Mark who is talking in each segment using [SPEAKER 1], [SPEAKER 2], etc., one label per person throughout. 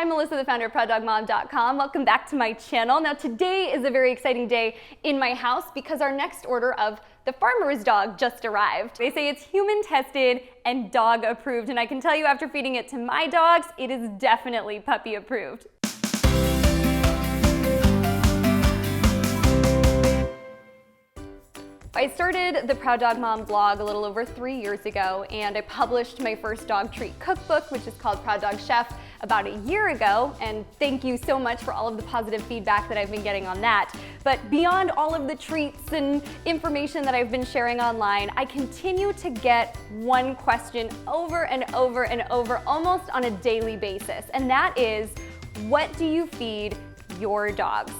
[SPEAKER 1] I'm Melissa, the founder of ProudDogMom.com. Welcome back to my channel. Now today is a very exciting day in my house because our next order of the farmer's dog just arrived. They say it's human tested and dog approved, and I can tell you after feeding it to my dogs, it is definitely puppy approved. I started the Proud Dog Mom blog a little over 3 years ago, and I published my first dog treat cookbook, which is called Proud Dog Chef, about a year ago, and thank you so much for all of the positive feedback that I've been getting on that. But beyond all of the treats and information that I've been sharing online, I continue to get one question over and over and over, almost on a daily basis, and that is, what do you feed your dogs?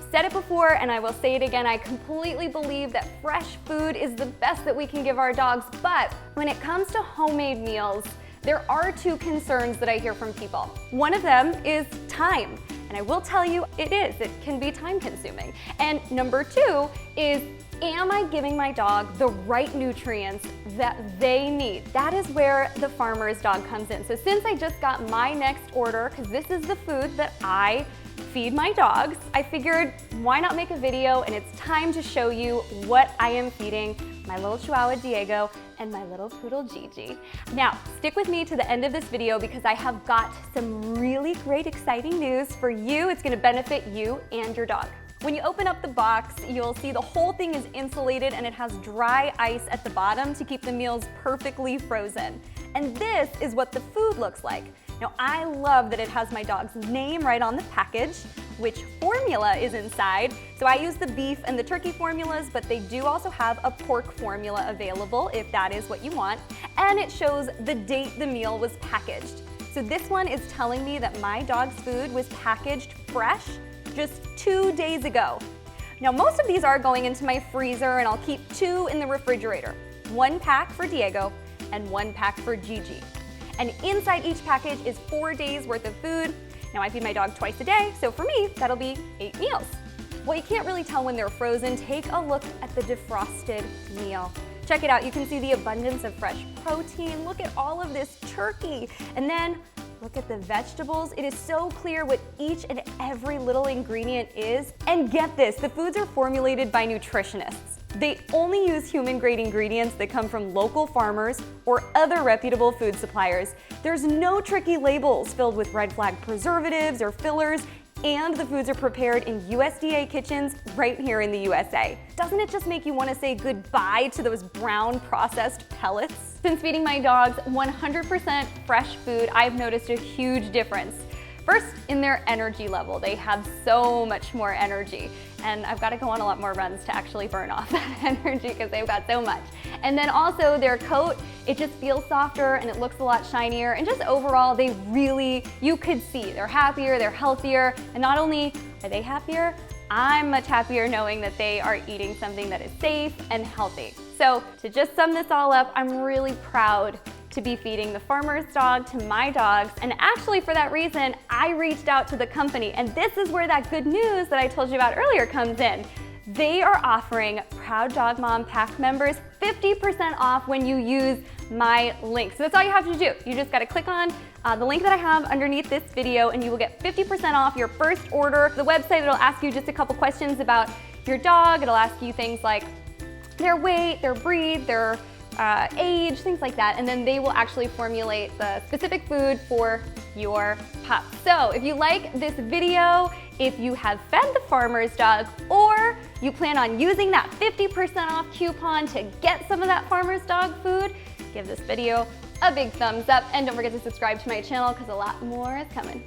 [SPEAKER 1] Said it before and I will say it again, I completely believe that fresh food is the best that we can give our dogs, but when it comes to homemade meals, there are two concerns that I hear from people. One of them is time, and I will tell you it can be time consuming. And number two is, am I giving my dog the right nutrients that they need? That is where the farmer's dog comes in. So since I just got my next order, because this is the food that I feed my dogs, I figured why not make a video, and it's time to show you what I am feeding my little Chihuahua Diego and my little poodle Gigi. Now, stick with me to the end of this video because I have got some really great exciting news for you. It's gonna benefit you and your dog. When you open up the box, you'll see the whole thing is insulated and it has dry ice at the bottom to keep the meals perfectly frozen. And this is what the food looks like. Now, I love that it has my dog's name right on the package, which formula is inside. So I use the beef and the turkey formulas, but they do also have a pork formula available if that is what you want. And it shows the date the meal was packaged. So this one is telling me that my dog's food was packaged fresh just 2 days ago. Now, most of these are going into my freezer, and I'll keep 2 in the refrigerator. 1 pack for Diego and 1 pack for Gigi. And inside each package is 4 days worth of food. Now, I feed my dog twice a day, so for me, that'll be 8 meals. Well, you can't really tell when they're frozen. Take a look at the defrosted meal. Check it out, you can see the abundance of fresh protein. Look at all of this turkey. And then look at the vegetables. It is so clear what each and every little ingredient is. And get this, the foods are formulated by nutritionists. They only use human-grade ingredients that come from local farmers or other reputable food suppliers. There's no tricky labels filled with red flag preservatives or fillers, and the foods are prepared in USDA kitchens right here in the USA. Doesn't it just make you want to say goodbye to those brown processed pellets? Since feeding my dogs 100% fresh food, I've noticed a huge difference. First, in their energy level. They have so much more energy, and I've got to go on a lot more runs to actually burn off that energy because they've got so much. And then also their coat, it just feels softer and it looks a lot shinier, and just overall they really, you could see they're happier, they're healthier, and not only are they happier, I'm much happier knowing that they are eating something that is safe and healthy. So to just sum this all up, I'm really proud to be feeding the farmer's dog to my dogs, and actually for that reason I reached out to the company, and this is where that good news that I told you about earlier comes in. They are offering Proud Dog Mom Pack members 50% off when you use my link. So that's all you have to do. You just got to click on the link that I have underneath this video and you will get 50% off your first order. The website, it'll ask you just a couple questions about your dog. It'll ask you things like their weight, their breed, their age, things like that, and then they will actually formulate the specific food for your pup. So if you like this video, if you have fed the farmer's dog, or you plan on using that 50% off coupon to get some of that farmer's dog food, give this video a big thumbs up, and don't forget to subscribe to my channel because a lot more is coming.